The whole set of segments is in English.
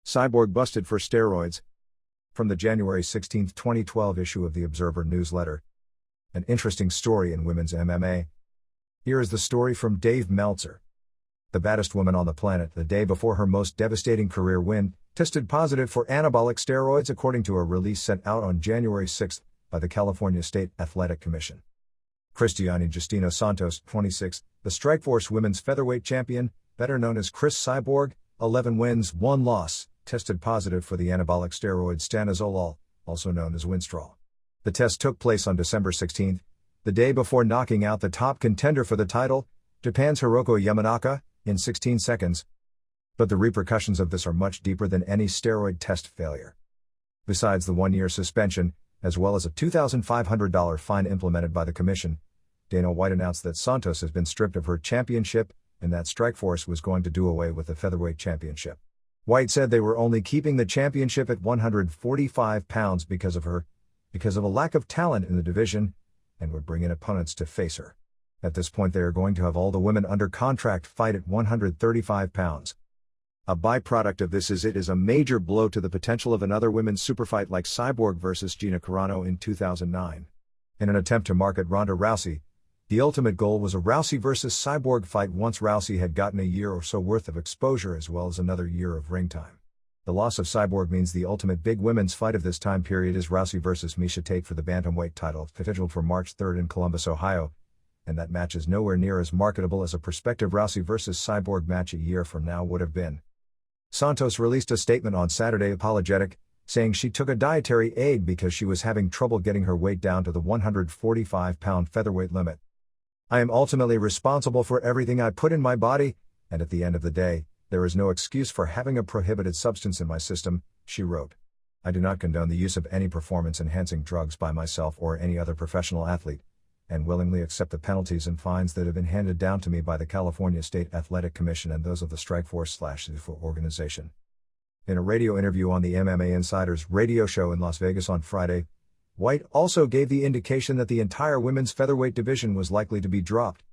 CYBORG busted for steroids. From the January 16, 2012 issue of the Observer newsletter. An interesting story in women's MMA. Here is the story from Dave Meltzer. The baddest woman on the planet the day before her most devastating career win, tested positive for anabolic steroids according to a release sent out on January 6 by the California State Athletic Commission. Cristiane Justino Santos, 26, the Strikeforce women's featherweight champion, better known as Cris Cyborg, 11 wins, 1 loss, tested positive for the anabolic steroid stanozolol, also known as Winstrol. The test took place on December 16, the day before knocking out the top contender for the title, Japan's Hiroko Yamanaka, in 16 seconds. But the repercussions of this are much deeper than any steroid test failure. Besides the 1-year suspension, as well as a $2,500 fine implemented by the commission, Dana White announced that Santos has been stripped of her championship and that Strikeforce was going to do away with the featherweight championship. White said they were only keeping the championship at 145 pounds because of a lack of talent in the division, and would bring in opponents to face her. At this point they are going to have all the women under contract fight at 135 pounds. A byproduct of this is it is a major blow to the potential of another women's superfight like CYBORG versus Gina Carano in 2009. In an attempt to market Ronda Rousey, the ultimate goal was a Rousey versus CYBORG fight once Rousey had gotten a year or so worth of exposure as well as another year of ring time. The loss of CYBORG means the ultimate big women's fight of this time period is Rousey versus Miesha Tate for the bantamweight title, scheduled for March 3 in Columbus, Ohio, and that match is nowhere near as marketable as a prospective Rousey versus CYBORG match a year from now would have been. Santos released a statement on Saturday apologetic, saying she took a dietary aid because she was having trouble getting her weight down to the 145-pound featherweight limit. I am ultimately responsible for everything I put in my body, and at the end of the day, there is no excuse for having a prohibited substance in my system, she wrote. I do not condone the use of any performance-enhancing drugs by myself or any other professional athlete, and willingly accept the penalties and fines that have been handed down to me by the California State Athletic Commission and those of the Strikeforce/CYBORG organization. In a radio interview on the MMA Insider's radio show in Las Vegas on Friday, White also gave the indication that the entire women's featherweight division was likely to be dropped.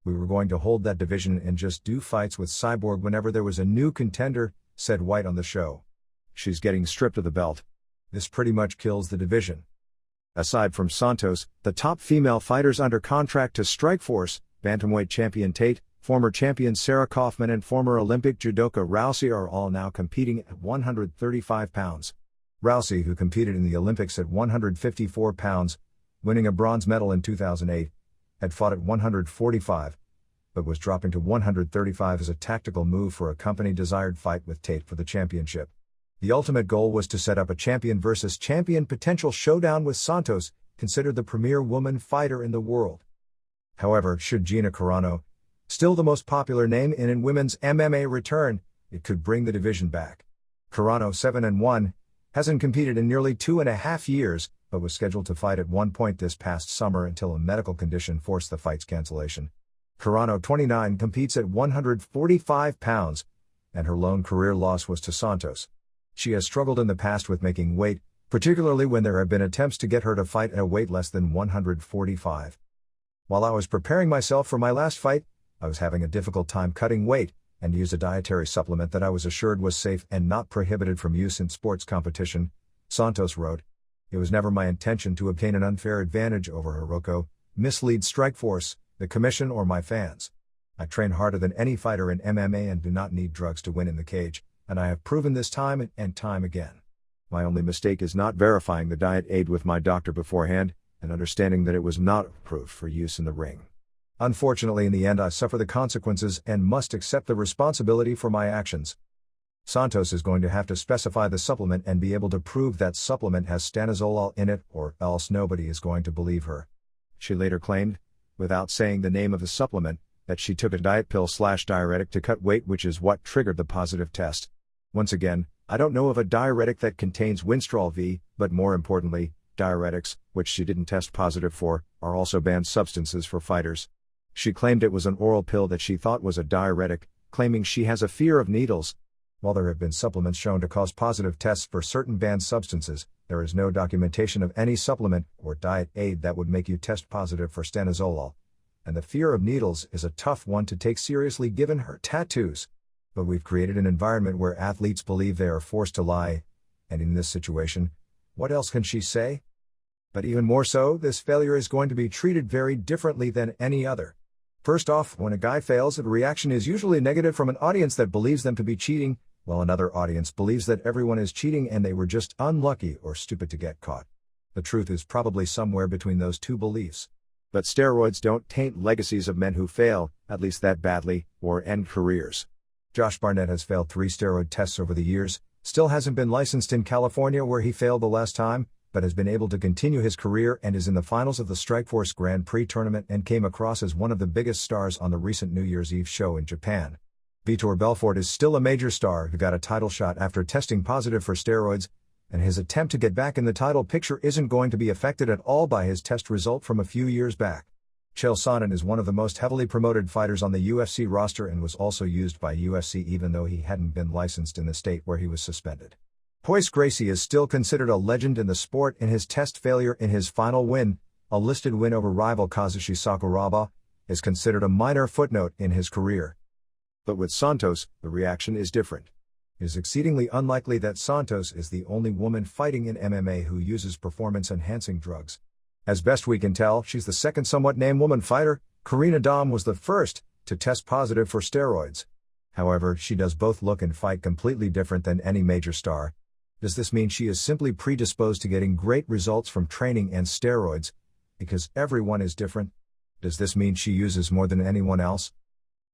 We were going to hold that division and just do fights with CYBORG whenever there was a new contender, said White on the show. She's getting stripped of the belt. This pretty much kills the division. Aside from Santos, the top female fighters under contract to Strikeforce, bantamweight champion Tate, former champion Sarah Kaufman and former Olympic judoka Rousey are all now competing at 135 pounds. Rousey, who competed in the Olympics at 154 pounds, winning a bronze medal in 2008, had fought at 145, but was dropping to 135 as a tactical move for a company-desired fight with Tate for the championship. The ultimate goal was to set up a champion versus champion potential showdown with Santos, considered the premier woman fighter in the world. However, should Gina Carano, still the most popular name in women's MMA, return, it could bring the division back. Carano, 7-1, hasn't competed in nearly 2.5 years, but was scheduled to fight at one point this past summer until a medical condition forced the fight's cancellation. Carano, 29, competes at 145 pounds, and her lone career loss was to Santos. She has struggled in the past with making weight, particularly when there have been attempts to get her to fight at a weight less than 145. While I was preparing myself for my last fight, I was having a difficult time cutting weight, and used a dietary supplement that I was assured was safe and not prohibited from use in sports competition, Santos wrote. It was never my intention to obtain an unfair advantage over Hiroko, mislead Strikeforce, the commission or my fans. I train harder than any fighter in MMA and do not need drugs to win in the cage, and I have proven this time and time again. My only mistake is not verifying the diet aid with my doctor beforehand, and understanding that it was not approved for use in the ring. Unfortunately, in the end I suffer the consequences and must accept the responsibility for my actions. Santos is going to have to specify the supplement and be able to prove that supplement has stanozolol in it, or else nobody is going to believe her. She later claimed, without saying the name of the supplement, that she took a diet pill/diuretic to cut weight, which is what triggered the positive test. Once again, I don't know of a diuretic that contains Winstrol V, but more importantly, diuretics, which she didn't test positive for, are also banned substances for fighters. She claimed it was an oral pill that she thought was a diuretic, claiming she has a fear of needles. While there have been supplements shown to cause positive tests for certain banned substances, there is no documentation of any supplement or diet aid that would make you test positive for stanozolol. And the fear of needles is a tough one to take seriously given her tattoos. But we've created an environment where athletes believe they are forced to lie, and in this situation, what else can she say? But even more so, this failure is going to be treated very differently than any other. First off, when a guy fails, the reaction is usually negative from an audience that believes them to be cheating, while another audience believes that everyone is cheating and they were just unlucky or stupid to get caught. The truth is probably somewhere between those two beliefs. But steroids don't taint legacies of men who fail, at least that badly, or end careers. Josh Barnett has failed 3 steroid tests over the years, still hasn't been licensed in California where he failed the last time, but has been able to continue his career and is in the finals of the Strikeforce Grand Prix tournament and came across as one of the biggest stars on the recent New Year's Eve show in Japan. Vitor Belfort is still a major star who got a title shot after testing positive for steroids, and his attempt to get back in the title picture isn't going to be affected at all by his test result from a few years back. Chael Sonnen is one of the most heavily promoted fighters on the UFC roster and was also used by UFC even though he hadn't been licensed in the state where he was suspended. Royce Gracie is still considered a legend in the sport in his test failure in his final win, a listed win over rival Kazushi Sakuraba, is considered a minor footnote in his career. But with Santos, the reaction is different. It is exceedingly unlikely that Santos is the only woman fighting in MMA who uses performance-enhancing drugs. As best we can tell, she's the second somewhat named woman fighter. Karina Dahm was the first to test positive for steroids. However, she does both look and fight completely different than any major star. Does this mean she is simply predisposed to getting great results from training and steroids? Because everyone is different. Does this mean she uses more than anyone else?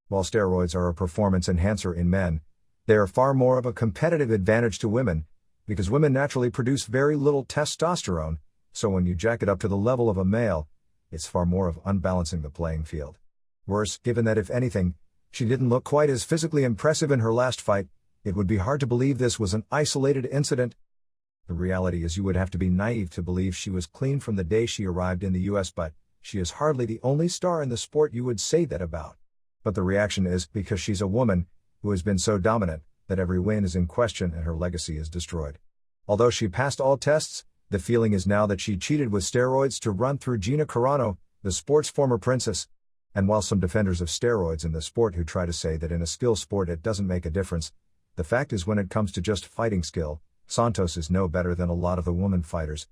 While steroids are a performance enhancer in men, they are far more of a competitive advantage to women, because women naturally produce very little testosterone, so when you jack it up to the level of a male, it's far more of unbalancing the playing field. Worse, given that if anything, she didn't look quite as physically impressive in her last fight, it would be hard to believe this was an isolated incident. The reality is you would have to be naive to believe she was clean from the day she arrived in the US, but she is hardly the only star in the sport you would say that about. But the reaction is because she's a woman who has been so dominant that every win is in question and her legacy is destroyed. Although she passed all tests, the feeling is now that she cheated with steroids to run through Gina Carano, the sport's former princess. And while some defenders of steroids in the sport who try to say that in a skill sport it doesn't make a difference, the fact is when it comes to just fighting skill, Santos is no better than a lot of the woman fighters.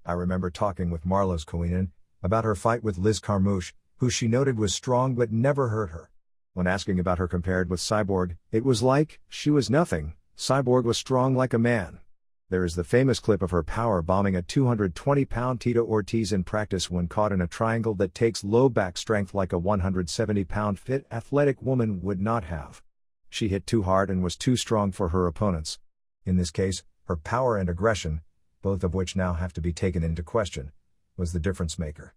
I remember talking with Marlos Koinen about her fight with Liz Carmouche, who she noted was strong but never hurt her. When asking about her compared with CYBORG, it was like, she was nothing, CYBORG was strong like a man. There is the famous clip of her power bombing a 220-pound Tito Ortiz in practice when caught in a triangle that takes low back strength like a 170-pound fit athletic woman would not have. She hit too hard and was too strong for her opponents. In this case, her power and aggression, both of which now have to be taken into question, was the difference maker.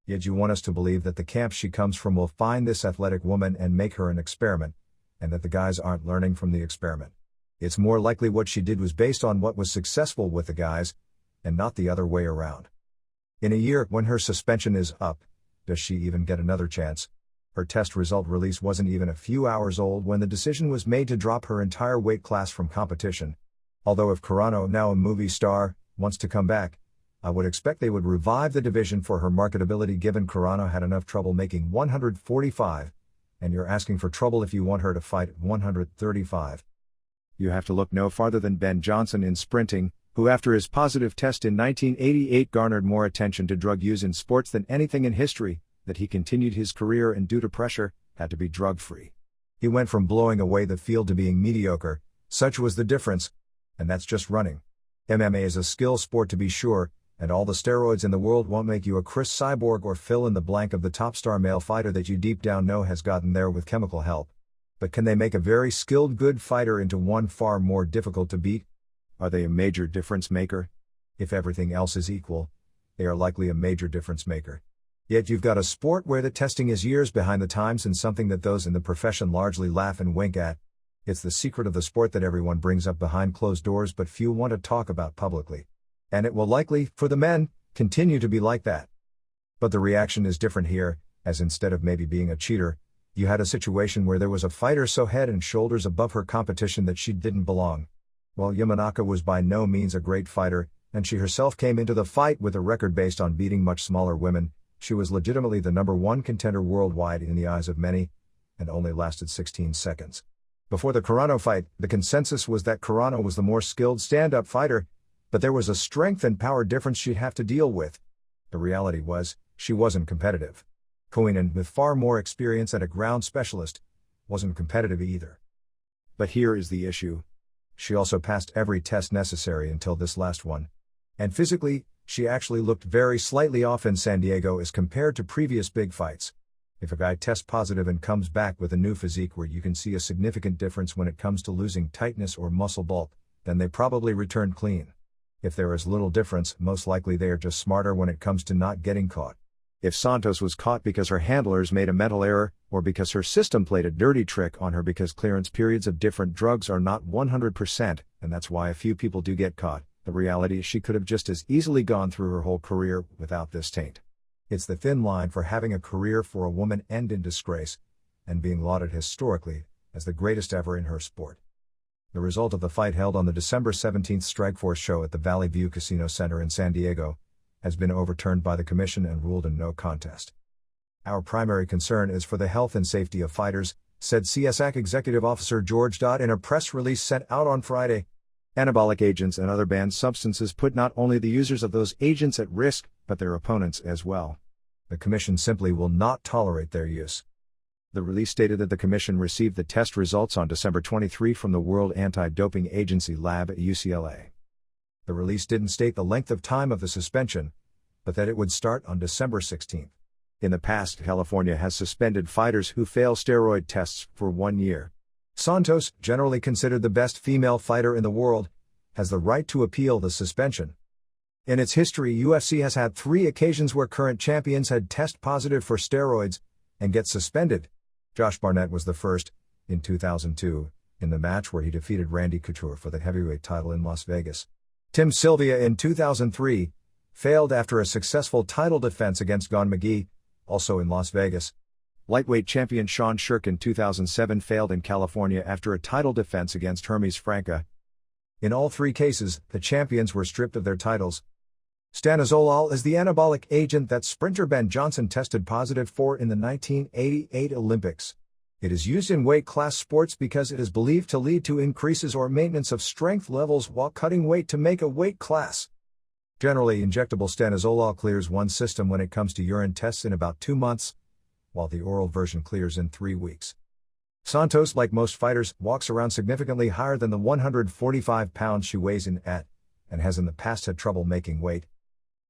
Yet you want us to believe that the camp she comes from will find this athletic woman and make her an experiment, and that the guys aren't learning from the experiment. It's more likely what she did was based on what was successful with the guys, and not the other way around. In a year, when her suspension is up, does she even get another chance? Her test result release wasn't even a few hours old when the decision was made to drop her entire weight class from competition. Although if Carano, now a movie star, wants to come back, I would expect they would revive the division for her marketability given Carano had enough trouble making 145, and you're asking for trouble if you want her to fight at 135. You have to look no farther than Ben Johnson in sprinting, who after his positive test in 1988 garnered more attention to drug use in sports than anything in history, that he continued his career and due to pressure, had to be drug-free. He went from blowing away the field to being mediocre, such was the difference, and that's just running. MMA is a skill sport to be sure, and all the steroids in the world won't make you a Chris Cyborg or fill in the blank of the top star male fighter that you deep down know has gotten there with chemical help. But can they make a very skilled good fighter into one far more difficult to beat? Are they a major difference maker? If everything else is equal, they are likely a major difference maker. Yet you've got a sport where the testing is years behind the times and something that those in the profession largely laugh and wink at. It's the secret of the sport that everyone brings up behind closed doors but few want to talk about publicly. And it will likely, for the men, continue to be like that. But the reaction is different here, as instead of maybe being a cheater, you had a situation where there was a fighter so head and shoulders above her competition that she didn't belong. While Yamanaka was by no means a great fighter, and she herself came into the fight with a record based on beating much smaller women, she was legitimately the #1 contender worldwide in the eyes of many, and only lasted 16 seconds. Before the Carano fight, the consensus was that Carano was the more skilled stand-up fighter, but there was a strength and power difference she'd have to deal with. The reality was, she wasn't competitive. Koinen, with far more experience and a ground specialist, wasn't competitive either. But here is the issue. She also passed every test necessary until this last one. And physically, she actually looked very slightly off in San Diego as compared to previous big fights. If a guy tests positive and comes back with a new physique where you can see a significant difference when it comes to losing tightness or muscle bulk, then they probably returned clean. If there is little difference, most likely they are just smarter when it comes to not getting caught. If Santos was caught because her handlers made a mental error, or because her system played a dirty trick on her because clearance periods of different drugs are not 100%, and that's why a few people do get caught, the reality is she could have just as easily gone through her whole career without this taint. It's the thin line for having a career for a woman end in disgrace, and being lauded historically as the greatest ever in her sport. The result of the fight held on the December 17th Strikeforce show at the Valley View Casino Center in San Diego has been overturned by the commission and ruled a no contest. Our primary concern is for the health and safety of fighters, said CSAC Executive Officer George Dodd in a press release sent out on Friday. Anabolic agents and other banned substances put not only the users of those agents at risk, but their opponents as well. The commission simply will not tolerate their use. The release stated that the commission received the test results on December 23 from the World Anti-Doping Agency lab at UCLA. The release didn't state the length of time of the suspension, but that it would start on December 16. In the past, California has suspended fighters who fail steroid tests for 1 year. Santos, generally considered the best female fighter in the world, has the right to appeal the suspension. In its history, UFC has had 3 occasions where current champions had test positive for steroids and get suspended. Josh Barnett was the first, in 2002, in the match where he defeated Randy Couture for the heavyweight title in Las Vegas. Tim Sylvia in 2003 failed after a successful title defense against Gon McGee, also in Las Vegas. Lightweight champion Sean Shirk in 2007 failed in California after a title defense against Hermes Franca. In all 3 cases, the champions were stripped of their titles. Stanozolol is the anabolic agent that sprinter Ben Johnson tested positive for in the 1988 Olympics. It is used in weight class sports because it is believed to lead to increases or maintenance of strength levels while cutting weight to make a weight class. Generally, injectable stanozolol clears one's system when it comes to urine tests in about 2 months, while the oral version clears in 3 weeks. Santos, like most fighters, walks around significantly higher than the 145 pounds she weighs in at, and has in the past had trouble making weight.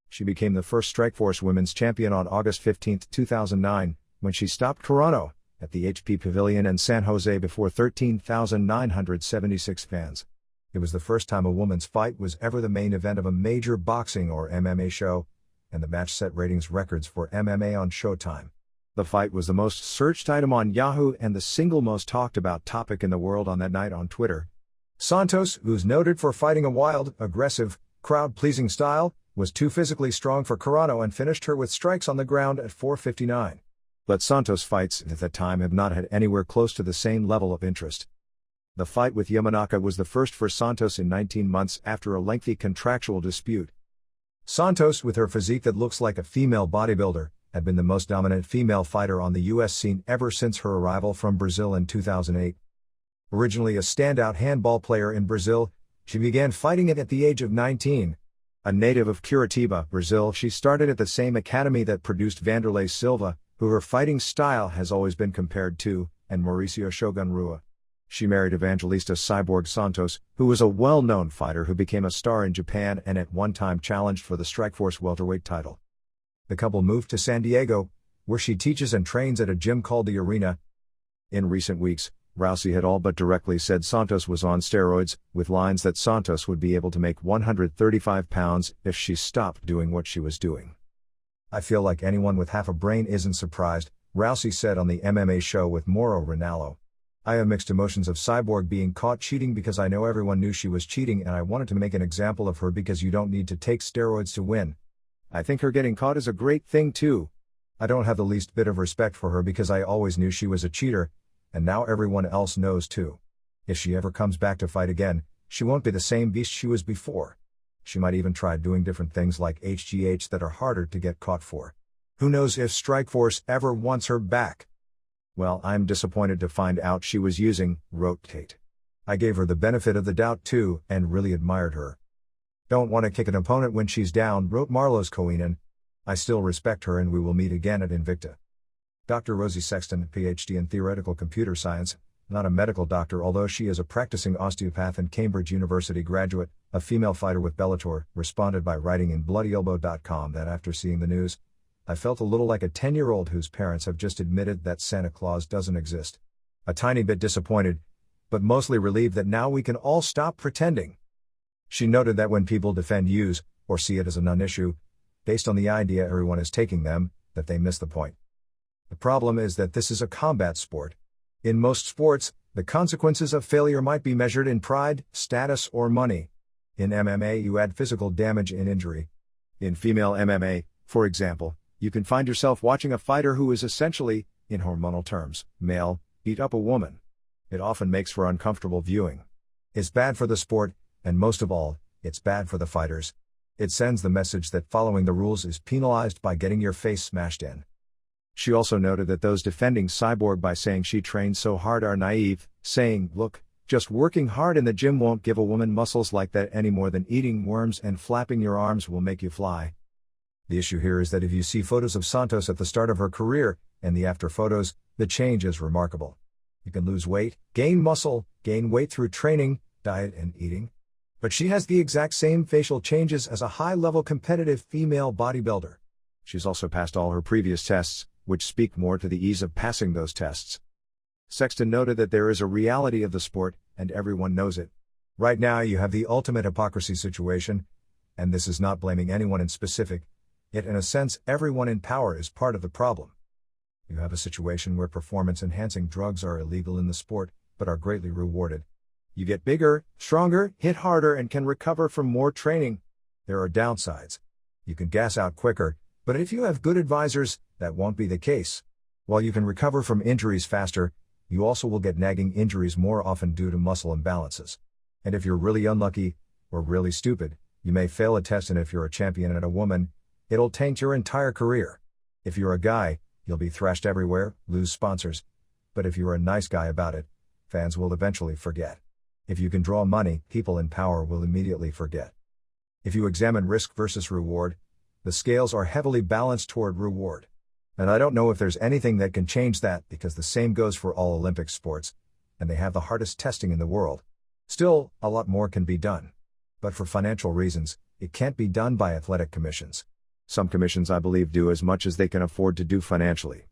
She became the first Strikeforce women's champion on August 15, 2009, when she stopped Carano at the HP Pavilion in San Jose before 13,976 fans. It was the first time a woman's fight was ever the main event of a major boxing or MMA show, and the match set ratings records for MMA on Showtime. The fight was the most searched item on Yahoo and the single most talked about topic in the world on that night on Twitter. Santos, who's noted for fighting a wild, aggressive, crowd-pleasing style, was too physically strong for Carano and finished her with strikes on the ground at 4:59. But Santos' fights at that time have not had anywhere close to the same level of interest. The fight with Yamanaka was the first for Santos in 19 months after a lengthy contractual dispute. Santos, with her physique that looks like a female bodybuilder, had been the most dominant female fighter on the U.S. scene ever since her arrival from Brazil in 2008. Originally a standout handball player in Brazil, she began fighting it at the age of 19. A native of Curitiba, Brazil, she started at the same academy that produced Vanderlei Silva, who her fighting style has always been compared to, and Mauricio Shogun Rua. She married Evangelista CYBORG Santos, who was a well-known fighter who became a star in Japan and at one time challenged for the Strikeforce welterweight title. The couple moved to San Diego, where she teaches and trains at a gym called the Arena. In recent weeks, Rousey had all but directly said Santos was on steroids, with lines that Santos would be able to make 135 pounds if she stopped doing what she was doing. "I feel like anyone with half a brain isn't surprised," Rousey said on the MMA show with Mauro Ranallo. "I have mixed emotions of CYBORG being caught cheating because I know everyone knew she was cheating and I wanted to make an example of her because you don't need to take steroids to win. I think her getting caught is a great thing too. I don't have the least bit of respect for her because I always knew she was a cheater, and now everyone else knows too. If she ever comes back to fight again, she won't be the same beast she was before. She might even try doing different things like HGH that are harder to get caught for. Who knows if Strikeforce ever wants her back." Well, I'm disappointed to find out she was using, wrote Kate. I gave her the benefit of the doubt too, and really admired her. Don't want to kick an opponent when she's down, wrote Marlos Coenen. I still respect her and we will meet again at Invicta. Dr. Rosie Sexton, PhD in theoretical computer science, not a medical doctor although she is a practicing osteopath and Cambridge University graduate, a female fighter with Bellator, responded by writing in bloodyelbow.com that after seeing the news, I felt a little like a 10-year-old whose parents have just admitted that Santa Claus doesn't exist. A tiny bit disappointed, but mostly relieved that now we can all stop pretending. She noted that when people defend use, or see it as a non-issue, based on the idea everyone is taking them, that they miss the point. The problem is that this is a combat sport. In most sports, the consequences of failure might be measured in pride, status, or money. In MMA, you add physical damage and injury. In female MMA, for example, you can find yourself watching a fighter who is essentially, in hormonal terms, male, beat up a woman. It often makes for uncomfortable viewing. It's bad for the sport, and most of all, it's bad for the fighters. It sends the message that following the rules is penalized by getting your face smashed in. She also noted that those defending CYBORG by saying she trained so hard are naive, saying, look, just working hard in the gym won't give a woman muscles like that any more than eating worms and flapping your arms will make you fly. The issue here is that if you see photos of Santos at the start of her career, and the after photos, the change is remarkable. You can lose weight, gain muscle, gain weight through training, diet and eating. But she has the exact same facial changes as a high-level competitive female bodybuilder. She's also passed all her previous tests, which speak more to the ease of passing those tests. Sexton noted that there is a reality of the sport, and everyone knows it. Right now you have the ultimate hypocrisy situation, and this is not blaming anyone in specific, yet in a sense everyone in power is part of the problem. You have a situation where performance-enhancing drugs are illegal in the sport, but are greatly rewarded. You get bigger, stronger, hit harder and can recover from more training. There are downsides. You can gas out quicker, but if you have good advisors, that won't be the case. While you can recover from injuries faster, you also will get nagging injuries more often due to muscle imbalances. And if you're really unlucky, or really stupid, you may fail a test, and if you're a champion and a woman, it'll taint your entire career. If you're a guy, you'll be thrashed everywhere, lose sponsors. But if you're a nice guy about it, fans will eventually forget. If you can draw money, people in power will immediately forget. If you examine risk versus reward, the scales are heavily balanced toward reward. And I don't know if there's anything that can change that, because the same goes for all Olympic sports, and they have the hardest testing in the world. Still, a lot more can be done. But for financial reasons, it can't be done by athletic commissions. Some commissions, I believe, do as much as they can afford to do financially.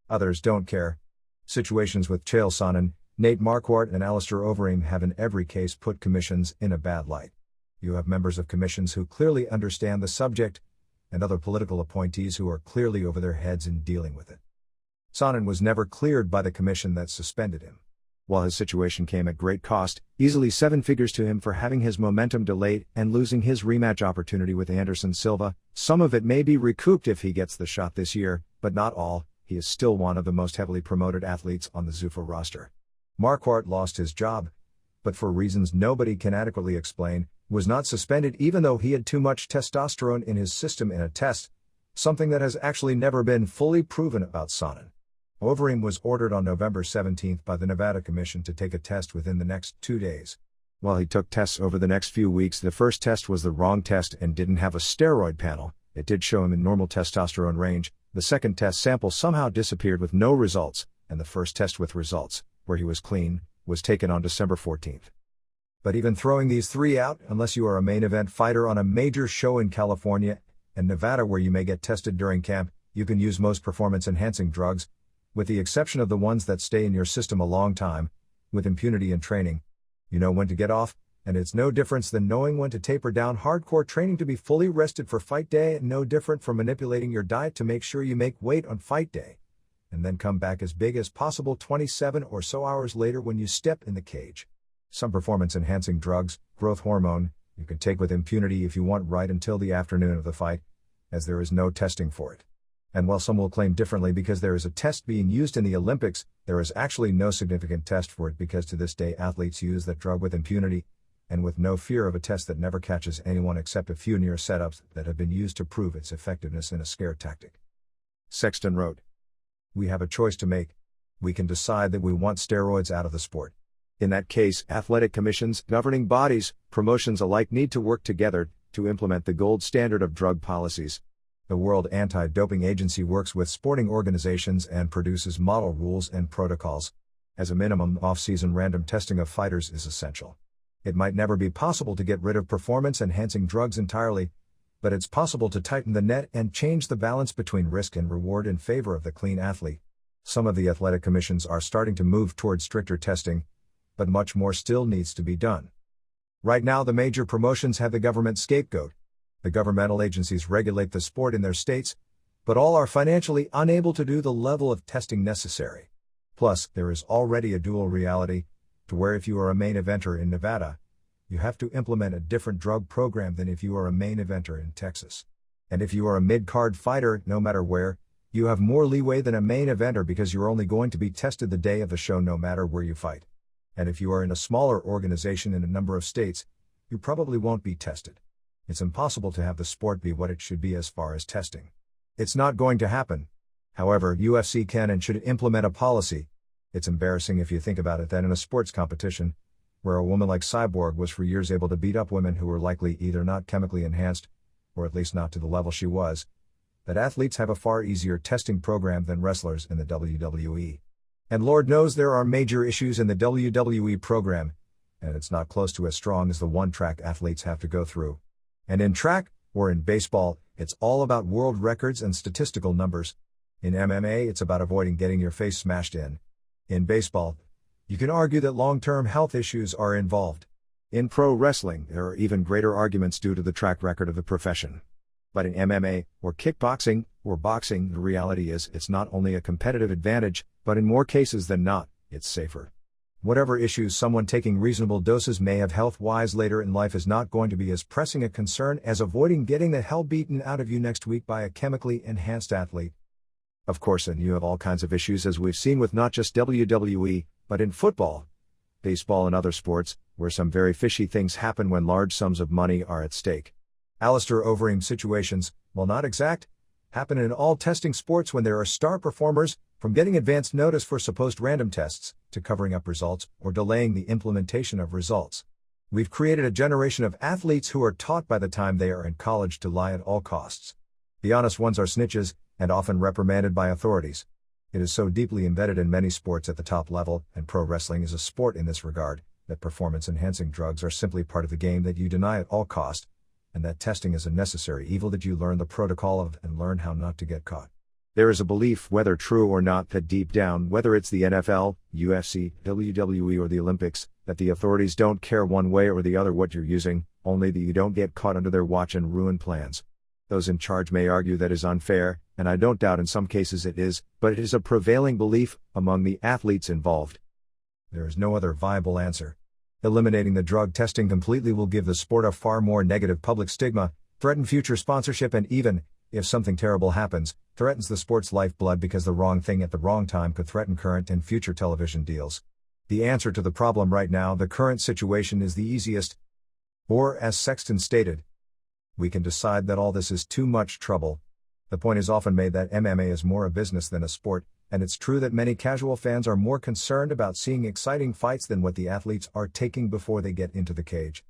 Others don't care. Situations with Chael Sonnen, Nate Marquardt and Alistair Overeem have in every case put commissions in a bad light. You have members of commissions who clearly understand the subject, and other political appointees who are clearly over their heads in dealing with it. Sonnen was never cleared by the commission that suspended him. While his situation came at great cost, easily 7 figures to him for having his momentum delayed and losing his rematch opportunity with Anderson Silva, some of it may be recouped if he gets the shot this year, but not all. He is still one of the most heavily promoted athletes on the Zuffa roster. Marquardt lost his job, but for reasons nobody can adequately explain, was not suspended even though he had too much testosterone in his system in a test, something that has actually never been fully proven about Sonnen. Overeem was ordered on November 17 by the Nevada Commission to take a test within the next 2 days. While he took tests over the next few weeks, the first test was the wrong test and didn't have a steroid panel. It did show him in normal testosterone range. The second test sample somehow disappeared with no results, and the first test with results, where he was clean, was taken on December 14. But even throwing these 3 out, unless you are a main event fighter on a major show in California and Nevada where you may get tested during camp, you can use most performance-enhancing drugs, with the exception of the ones that stay in your system a long time, with impunity in training. You know when to get off, and it's no difference than knowing when to taper down hardcore training to be fully rested for fight day, and no different from manipulating your diet to make sure you make weight on fight day, and then come back as big as possible 27 or so hours later when you step in the cage. Some performance-enhancing drugs, growth hormone, you can take with impunity if you want right until the afternoon of the fight, as there is no testing for it. And while some will claim differently because there is a test being used in the Olympics, there is actually no significant test for it because to this day athletes use that drug with impunity, and with no fear of a test that never catches anyone except a few near setups that have been used to prove its effectiveness in a scare tactic. Sexton wrote, "We have a choice to make. we can decide that we want steroids out of the sport. In that case, athletic commissions, governing bodies, promotions alike need to work together to implement the gold standard of drug policies. The World Anti-Doping Agency works with sporting organizations and produces model rules and protocols. As a minimum, off-season random testing of fighters is essential. It might never be possible to get rid of performance-enhancing drugs entirely, but it's possible to tighten the net and change the balance between risk and reward in favor of the clean athlete. Some of the athletic commissions are starting to move toward stricter testing, but much more still needs to be done. Right now, the major promotions have the government scapegoat. The governmental agencies regulate the sport in their states, but all are financially unable to do the level of testing necessary. Plus, there is already a dual reality, to where if you are a main eventer in Nevada, you have to implement a different drug program than if you are a main eventer in Texas. And if you are a mid-card fighter, no matter where, you have more leeway than a main eventer because you're only going to be tested the day of the show no matter where you fight. And if you are in a smaller organization in a number of states, you probably won't be tested. It's impossible to have the sport be what it should be as far as testing. It's not going to happen. However, UFC can and should implement a policy. It's embarrassing if you think about it that in a sports competition, where a woman like CYBORG was for years able to beat up women who were likely either not chemically enhanced, or at least not to the level she was, that athletes have a far easier testing program than wrestlers in the WWE. And Lord knows there are major issues in the WWE program, and it's not close to as strong as the one-track athletes have to go through. And in track, or in baseball, it's all about world records and statistical numbers. In MMA, it's about avoiding getting your face smashed in. In baseball, you can argue that long-term health issues are involved. In pro wrestling, there are even greater arguments due to the track record of the profession. But in MMA, or kickboxing, or boxing, the reality is it's not only a competitive advantage, but in more cases than not, it's safer. Whatever issues someone taking reasonable doses may have health-wise later in life is not going to be as pressing a concern as avoiding getting the hell beaten out of you next week by a chemically enhanced athlete. Of course, and you have all kinds of issues as we've seen with not just WWE, but in football, baseball and other sports, where some very fishy things happen when large sums of money are at stake. Alistair Overeem situations, while not exact, happen in all testing sports when there are star performers, from getting advance notice for supposed random tests, to covering up results, or delaying the implementation of results. We've created a generation of athletes who are taught by the time they are in college to lie at all costs. The honest ones are snitches, and often reprimanded by authorities. It is so deeply embedded in many sports at the top level, and pro wrestling is a sport in this regard, that performance-enhancing drugs are simply part of the game that you deny at all cost, and that testing is a necessary evil that you learn the protocol of and learn how not to get caught. There is a belief, whether true or not, that deep down, whether it's the NFL, UFC, WWE or the Olympics, that the authorities don't care one way or the other what you're using, only that you don't get caught under their watch and ruin plans. Those in charge may argue that is unfair, and I don't doubt in some cases it is, but it is a prevailing belief among the athletes involved. There is no other viable answer. Eliminating the drug testing completely will give the sport a far more negative public stigma, threaten future sponsorship and even, if something terrible happens, threatens the sport's lifeblood because the wrong thing at the wrong time could threaten current and future television deals. The answer to the problem right now, the current situation, is the easiest. Or, as Sexton stated, we can decide that all this is too much trouble. The point is often made that MMA is more a business than a sport, and it's true that many casual fans are more concerned about seeing exciting fights than what the athletes are taking before they get into the cage.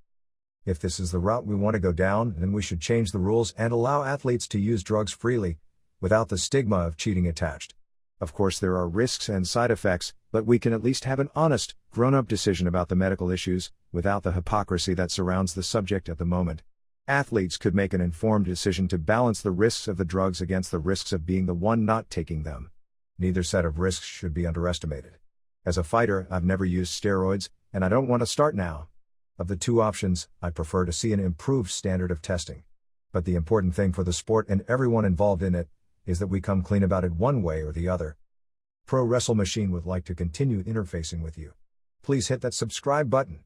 If this is the route we want to go down, then we should change the rules and allow athletes to use drugs freely, without the stigma of cheating attached. Of course there are risks and side effects, but we can at least have an honest, grown-up decision about the medical issues, without the hypocrisy that surrounds the subject at the moment. Athletes could make an informed decision to balance the risks of the drugs against the risks of being the one not taking them. Neither set of risks should be underestimated. As a fighter, I've never used steroids, and I don't want to start now. Of the two options, I prefer to see an improved standard of testing. But the important thing for the sport and everyone involved in it, is that we come clean about it one way or the other. Pro Wrestle Machine would like to continue interfacing with you. Please hit that subscribe button.